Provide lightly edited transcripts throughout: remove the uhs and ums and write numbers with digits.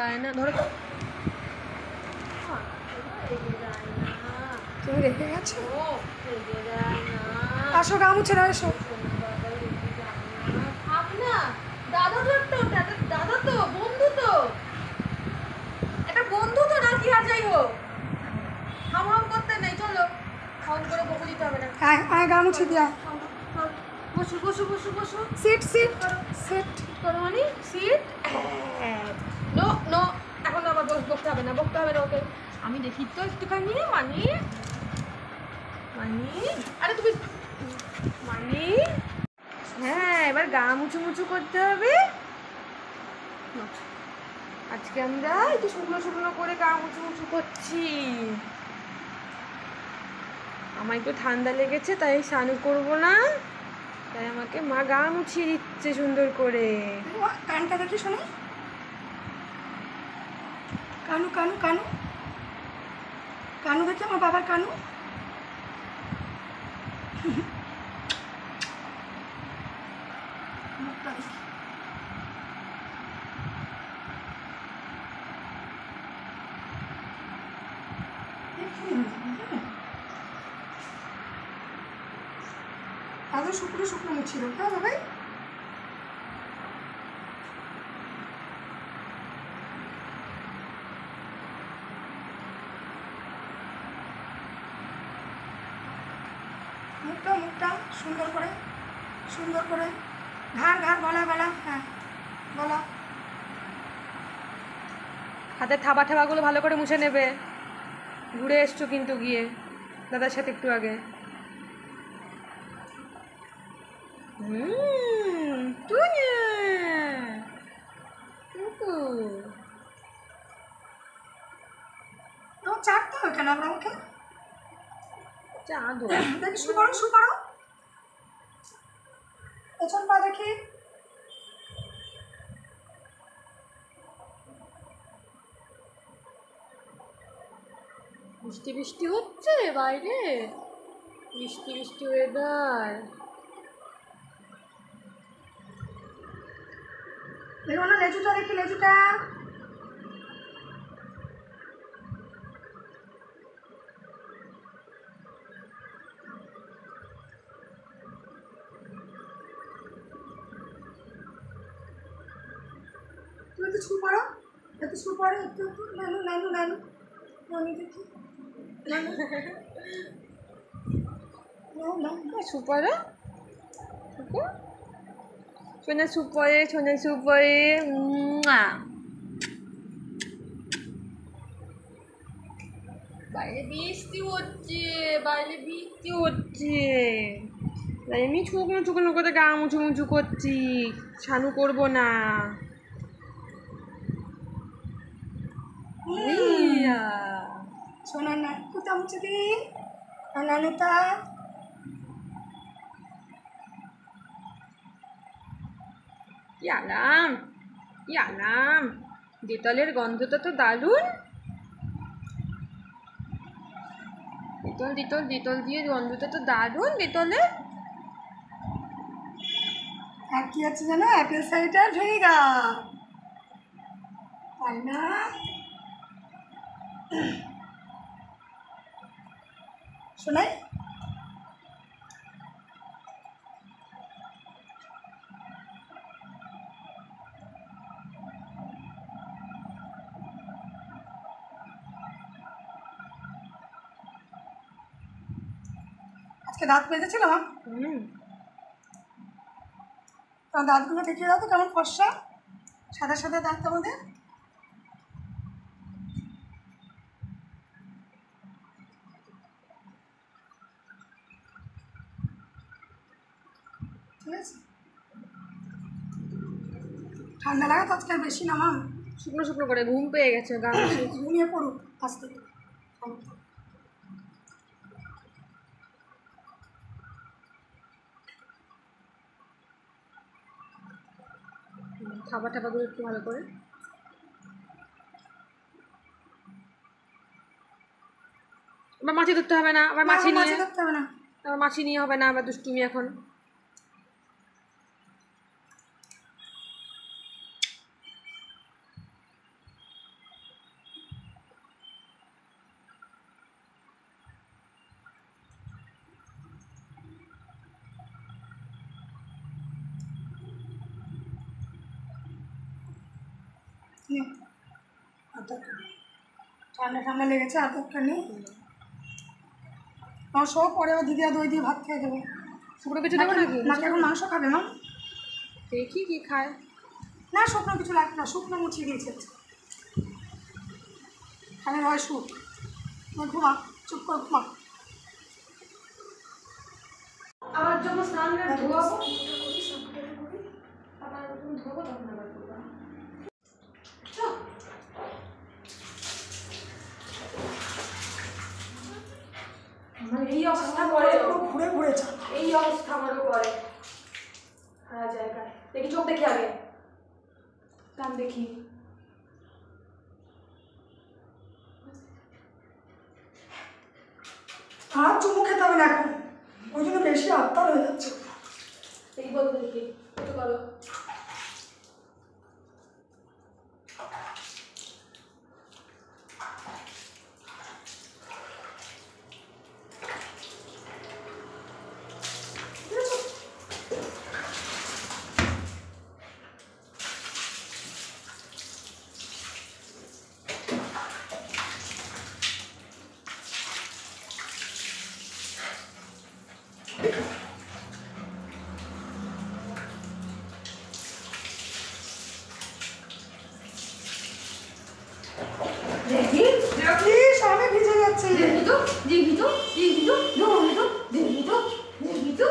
যায় না, ধরো তুমি রেখে গেছো। রেগে যায় না। আসো গা মুছে না, এসো। থাক না, দাদা তো একটা দাদা তো বন্ধু তো, একটা বন্ধু তো না, কি আর যাই হোক হাম করতে নেই। চলো হাম করে বকে দিতে হবে না। আয় গা মুছে দিয়া। বসো বসো বসো বসো। সিট সিট সিট করো মানে সিট। নো নো, এখন আবার বকতে হবে না, বকতে হবে না ওকে। আমি দেখি তো একটুখানি মানে মানে, আরে তুমি মানে, হ্যাঁ এবার গা মুছু মুছু করতে হবে। আজকে আমরা একটু শুকনো শুকনো করে গা মুছু মুছু করছি। আমার একটু ঠান্ডা লেগেছে তাই স্নান করবো না, তাই আমাকে মা গা মুছিয়ে দিচ্ছে সুন্দর করে। কানটা দেখি শোনে, কানু কানু কানু কানু দেখি আমার বাবার কানু। মুখটা দেখি। আদৌ শুকনো শুকনো মুছিল, হ্যাঁ বাবাই। মুখটা মুখটা সুন্দর করে সুন্দর করে, ঘাড় ঘাড় গলা গলা, হ্যাঁ গলা। হাতের থাবা ঠাবাগুলো ভালো করে মুছে নেবে। ঘুরে এসছো কিন্তু গিয়ে দাদার সাথে একটু আগে। চাটতে হবে কেন আমরা মুখে? চাঁদো দেখি শু করো, শু করো। পেছন পা দেখি। বৃষ্টি বৃষ্টি হচ্ছে বাইরে, বৃষ্টি বৃষ্টি ওয়েদার। দেখো না লেজুটা দেখি, লেজুটা। তুমি একটু ছু পড়ো, একটু ছু পড়ো, একটু একটু। নানু নানু নানু নানু দেখি, নানু সুপারে সোনা সুপারে, সোনা সুপারে। বাইরে বৃষ্টি হচ্ছে, বাইরে বৃষ্টি হচ্ছে, তাই আমি শুকনো শুকনো করে গা মুছু মুছু করছি, ছানু করবো না। সোনা না কোথা মুছে দিই, নানুটা। কি আরাম, কি আরাম, ডেটলের গন্ধটা তো দারুণ। ডেটল ডেটল ডেটল দিয়ে গন্ধটা তো দারুণ ডেটলের। আর কি আছে জানো, অ্যাপেল সাইডার ভিনেগার, তাই না? শোনাই আজকে দাঁত মেজেছিলাম। তোমার দাঁতগুলো দেখিয়ে দাও তো কেমন ফর্সা, সাদা সাদা দাঁত আমাদের। ঠিক আছে, ঠান্ডা লাগা তো আজকে আর বেশি না মা। শুকনো শুকনো করে ঘুম পেয়ে গেছে গা মুছে। ঘুমিয়ে পড়ুক আজ থেকে। খাবার টাবারগুলো একটু ভালো করে। আবার মাছি ধরতে হবে না, আবার মাছি নিয়ে ধরতে হবে না। আবার মাছি নিয়ে হবে না, আবার দুষ্টুমি এখন। নে, আদরটা নে। ঠান্ডা ঠান্ডা লেগেছে, আদরটা নেই। আমার সব পরে ও দিদি আর দই দিয়ে ভাত খেয়ে দেবে। শুকনো কিছু দেবো নাকি? নাকি এখন মাংস খাবে না? দেখি কি খায়। না, শুকনো কিছু লাগবে না, শুকনো মুছিয়ে দিয়েছে। খালি হয় শুক। ঘুমা, চুপ করে ঘুমা। আমার যখন স্নান করে ধোয়াবো, আবার যখন ধোবো তখন আবার করবো। আমার এই অবস্থা করে, ঘুরে ঘুরে চা। এই অবস্থা আমারও করে সারা জায়গায়। দেখি চোখ দেখি আগে, কান দেখি। আর চুমু খেতে হবে না এখন, ওই জন্য বেশি আত্মার হয়ে যাচ্ছে। দেখি বলতে দেখি একটু করো। দেখি দেখিস আমি ভিজে যাচ্ছি। দেখি তো দেখি তো দেখি তো দেখি তো দেখি তো দেখি তো।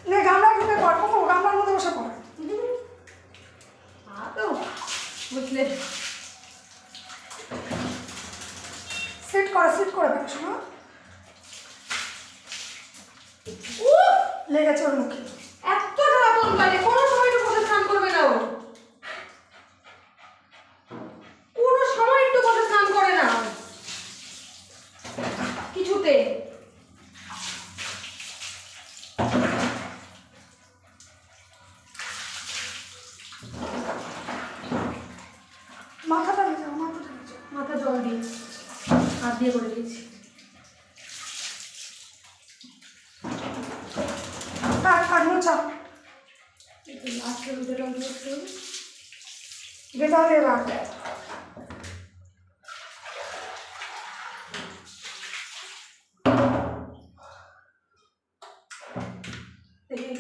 নে গামলা ঢুকে পড়, কুকুর গামলার মধ্যে বসে পড়। তো বুঝলে সিট করে দেবে শোনো। লেগেছে ওর মুখে। এত জ্বালাতন করে, কোনো সময় একটু বসে স্নান করবে না ও, কোনো সময় একটু বসে স্নান করে না কিছুতে। মাথাটা ভেজাও, মাথাটা ভেজাও। মাথা জল দিই, হাত দিয়ে করে দিয়েছি। থাক মোছা। লাস্টের ভিতরে একটু ভেজাও দে এবার। দেখি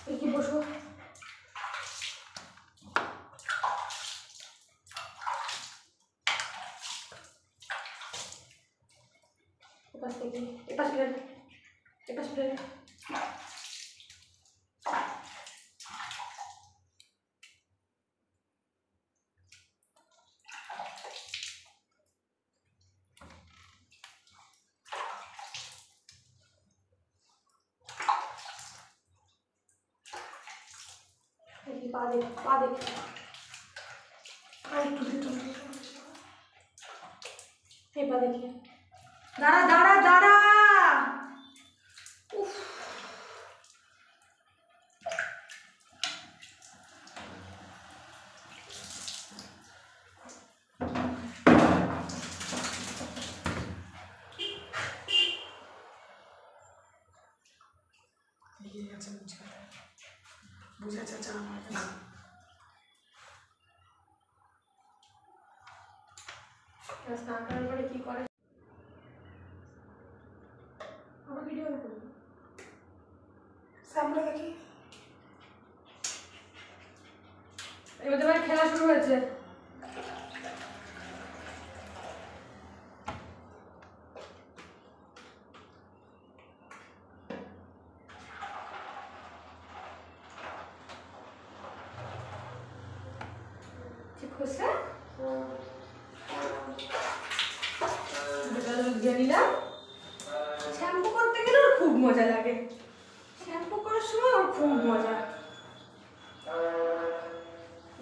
দেখি বসো। এপাশ থেকে এপাশ ফিরে, এপাশ ফিরে। দেখি পা দেখি, পা দেখি। আর একটু ভিতরে। এই পা দেখি। দাঁড়া দাঁড়া দাঁড়া। উফ, ভিজে গেছে মুছে। বুঝেছে চা আমার কাছে। স্নান করার পরে কি করে আবার ভিডিও করবো। সামনে দেখি। এবার এবার খেলা শুরু হয়েছে। ঠিক হচ্ছে, দিয়ে নিলাম। শ্যাম্পু করতে গেলে ওর খুব মজা লাগে, শ্যাম্পু করার সময় ওর খুব মজা,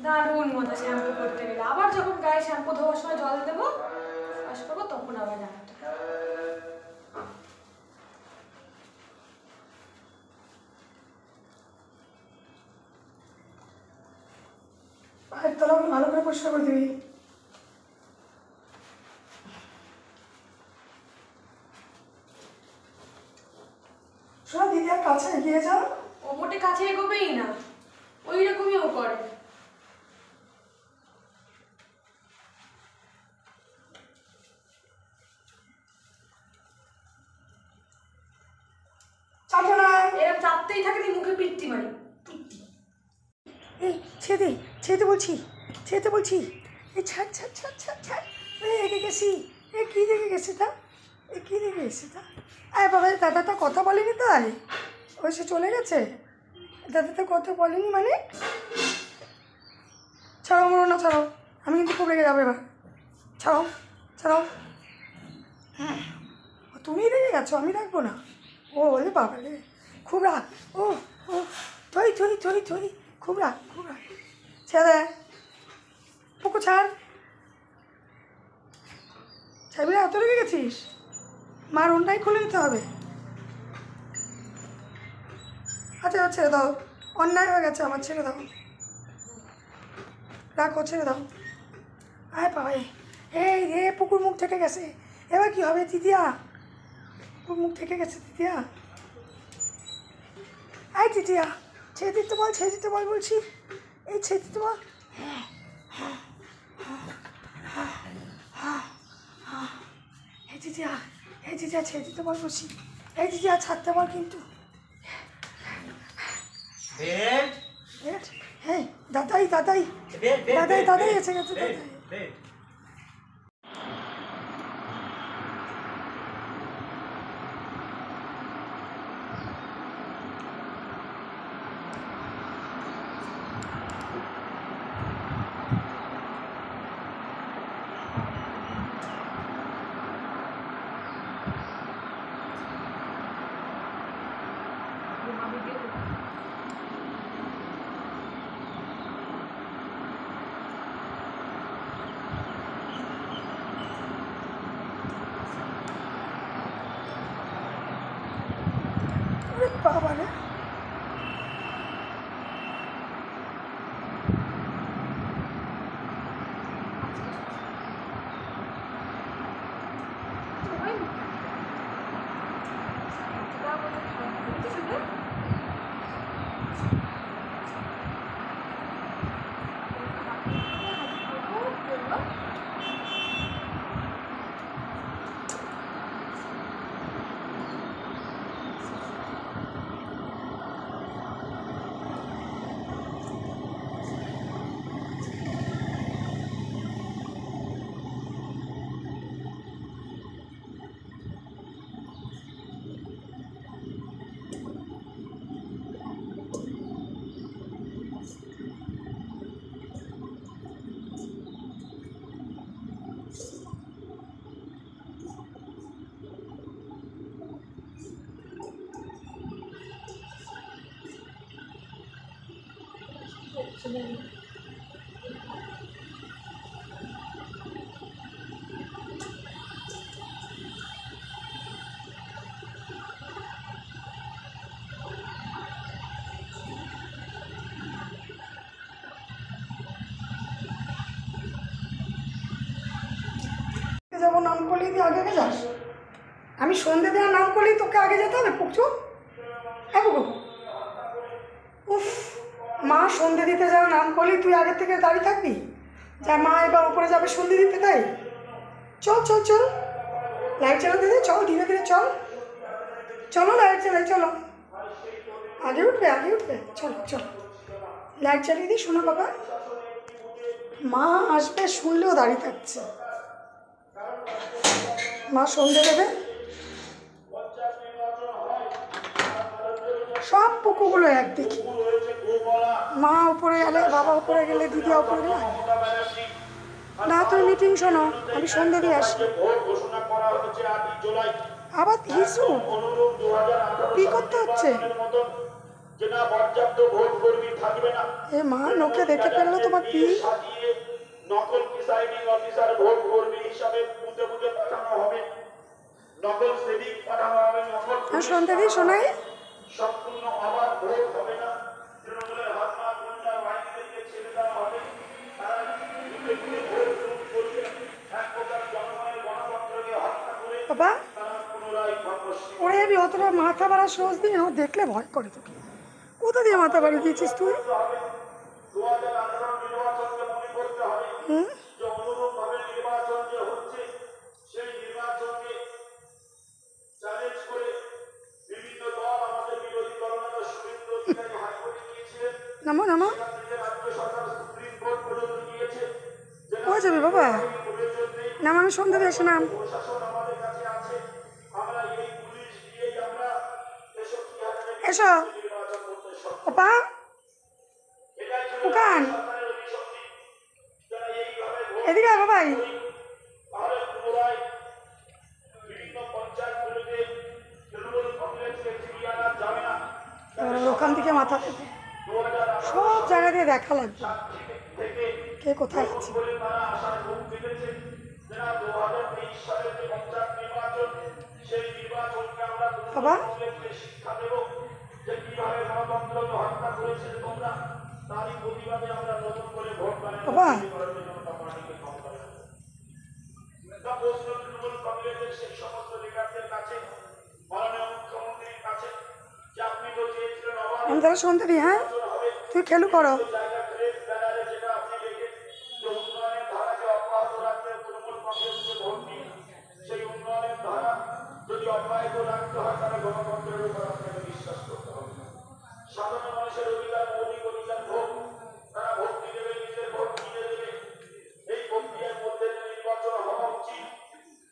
দারুণ মজা শ্যাম্পু করতে গেলে। আবার যখন গায়ে শ্যাম্পু ধোয়ার সময় জল দেবো, ওয়াশ করবো, তখন আবার জানাটা। পায়ের তলাগুলো ভালো করে পরিষ্কার করে দিবি। শোনা দিদি আর কাছে এগিয়ে যা। ও মোটে কাছে এগোবেই না, ওই রকমই ও করে। চাপো না। এরকম চাপতেই থাকে, তুই মুখে পিট্টি মারি। এই ছেদে ছেদে বলছি, ছেদে বলছি। এই ছাড় ছাড় ছাড় ছাড় ছাড়। রেগে গেছি। এ কী রেগে গেছে তা? এ কী রেগে গেছে তা? আয় বাবা, দাদা তো কথা বলেনি তাই ওই সে চলে গেছে। দাদা তো কথা বলেনি মানে? ছাড়াও মরো না, ছাড়াও। আমি কিন্তু খুব রেগে যাবো এবার। ছাড়াও ছাড়াও। হ্যাঁ, তুমি রেগে গেছো, আমি রাখবো না। ও বলে বাবা রে, খুব রাগ। ও ও থই থই থই থই, খুব রাগ খুব রাগ। ছেড়ে পুকু ছাড়। ছাড়বি না? এত রেগে গেছিস? মার অন্যায় খুলে নিতে হবে। আচ্ছা ছেড়ে দাও, অন্যায় হয়ে গেছে আমার, ছেড়ে দাও। রাখো, ছেড়ে দাও। আয় পায়ে। এই রে, পুকুর মুখ থেকে গেছে। এবার কি হবে দিদিয়া? পুকুর মুখ থেকে গেছে দিদিয়া। আয় দিদিয়া, ছেড়ে দিতে বল, ছেড়ে দিতে বল বলছি। এই ছেড়ে দিতে বল। এই দিদিয়া, এই দিদিয়া ছেড়ে দিতে বল বলছি। এই দিদিয়া ছাড়তে বল কিন্তু। হ্যাঁ দাদাই দাদাই দাদাই দাদাই এসে গেছে, দাদাই। বাবা রে, যাবো নাম করলেই তুই আগে আগে যাস। আমি সন্ধে দেওয়ার নাম করলেই তোকে আগে যেতে হবে পুকচু? হ্যাঁ পুকু, উফ, মা সন্ধে দিতে যাওয়ার নাম করলেই তুই আগের থেকে দাঁড়িয়ে থাকবি? যা মা এবার উপরে যাবে সন্ধে দিতে, তাই? চল চল চল, লাইট চালাতে দে, চল ধীরে ধীরে চল। চলো লাইট চালাই, চলো। আগে উঠবে আগে উঠবে, চলো চলো। লাইট চালিয়ে দিই শোনো বাবা। মা আসবে শুনলেও দাঁড়িয়ে থাকছে। মা সন্ধে দেবে। সব পুকুরগুলো এক দেখি। মা উপরে গেলে, বাবা উপরে গেলে, দিদি উপরে গেলে। না তুমি মিটিং শোনো, আমি সন্ধে দিয়ে আসি। আবার হিসু কি করতে হচ্ছে? এ মা, লোকে দেখে ফেললো তোমার কি? নকল প্রিসাইডিং অফিসার ভোট কর্মী হিসাবে বুথে বুথে পাঠানো হবে, নকল সেভিং পাঠানো হবে, নকল সন্ধে দিয়ে শোনাই। সম্পূর্ণ অবাধ ভোট হবে না। তৃণমূলের হাত পা গুন্ডা বাহিনীদেরকে ছেড়ে দেওয়া হবে। ব্যক্তি ভোট লুট করবে, এক প্রকার জনগণের গণতন্ত্রকে হত্যা করে বাবা তারা পুনরায় ধর্মশীল। ওরে আমি অতটা মাথা বাড়া সোজ দিই ও দেখলে ভয় করে তোকে। কোথা দিয়ে মাথা বাড়ি দিয়েছিস তুই? 2018 নির্বাচনকে মনে করতে হবে হুম, যে অনুরূপভাবে নির্বাচন যে হচ্ছে সেই নির্বাচনকে চ্যালেঞ্জ করে বিভিন্ন দল আমাদের বিরোধী দলনেতা শুভেন্দু অধিকারী হাইকোর্টে গিয়েছিলেন। নামো নামো, সেখান থেকে রাজ্য সরকার সুপ্রিম কোর্ট পর্যন্ত গিয়েছে যে না, হয়ে যাবে বাবা, প্রয়োজন নেই, নাম আমি সন্ধ্যা দিয়ে এসে নাম। প্রশাসন আমাদের কাছে আছে, আমরা এই পুলিশ দিয়েই আমরা 63,000 এসো নির্বাচন করতে সক্ষম। বাবা, এটাই ছিল ওখান সরকারের অভিশক্তি। যারা এইভাবে ভোট এদিকে আয় বাবাই, তাহলে পুনরায় বিভিন্ন পঞ্চায়েতগুলোতে তৃণমূল কংগ্রেসকে ফিরিয়ে আনা যাবে না। এবার ওখান থেকে মাথা থেকে 2018 সব জায়গা দিয়ে দেখা লাগবে থেকে কে কোথায় আছে। বলে তারা আশার মুখ দেখেছে যে না 2023 সালের যে পঞ্চায়েত নির্বাচন সেই নির্বাচনকে আমরা বাবা কংগ্রেসকে শিক্ষা দেব যে কিভাবে গণতন্ত্রকে হত্যা করেছে তোমরা। তারই প্রতিবাদে আমরা নতুন করে ভোট বানাই বাবা ভারতীয় জনতা পার্টিকে ক্ষমতায় আনবো। তা প্রশ্ন তৃণমূল কংগ্রেসের সেই সমস্ত লিডারদের কাছে, মাননীয় মুখ্যমন্ত্রীর কাছে যে আপনি তো চেয়েছিলেন অবাধ আমি তাহলে সন্ধ্যা দিই, হ্যাঁ হবে তুই খেলু করো। জায়গা ক্রেজ ব্যানারে যেটা আপনি লিখে যে উন্নয়নের ধারাকে অব্যাহত রাখতে তৃণমূল কংগ্রেসকে ভোট দিন, সেই উন্নয়নের ধারা যদি অব্যাহত রাখতে হয় তাহলে গণতন্ত্রের উপর আপনাকে বিশ্বাস করতে হবে। সাধারণ মানুষের অধিকার, মৌলিক অধিকার ভোট, তারা ভোট দিয়ে দেবে, নিজের ভোট দিয়ে দেবে। এই প্রক্রিয়ার মধ্যে যে নির্বাচন হওয়া উচিত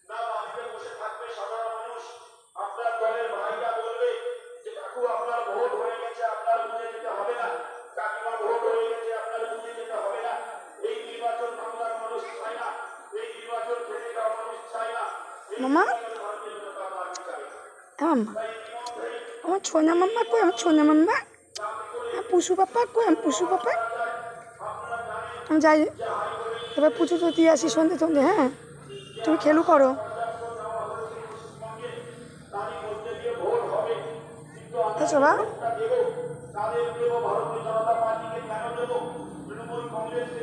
না, বাড়িতে বসে থাকবে সাধারণ মানুষ, আপনার দলের ভাইরা বলবে যে কাকু আপনার ভোট হয়ে গেছে, আপনার বুঝে যেতে হবে না, কাকিমা ভোট হয়ে গেছে, আপনার বুঝে যেতে হবে না। এই নির্বাচন বাংলার মানুষ চায় না, এই নির্বাচন খেতে খাওয়া মানুষ চায় না, এই মামা নির্বাচন ভারতীয় জনতা পার্টি চায় না। মাম্মা, তাই ইতিমধ্যেই আমার ছোনা মাম্মা কই, আমার ছোনা মাম্মা, পুষু পাপা কই, আমি পুষু পাপা, আমি যাই এবার পুজো তো দিয়ে আসি সন্ধে সন্ধে, হ্যাঁ তুমি খেলু করো। আচ্ছা বা দেব, কাদের দেব, ভারতীয় জনতা পার্টিকে কেন দেব, তৃণমূল কংগ্রেসকে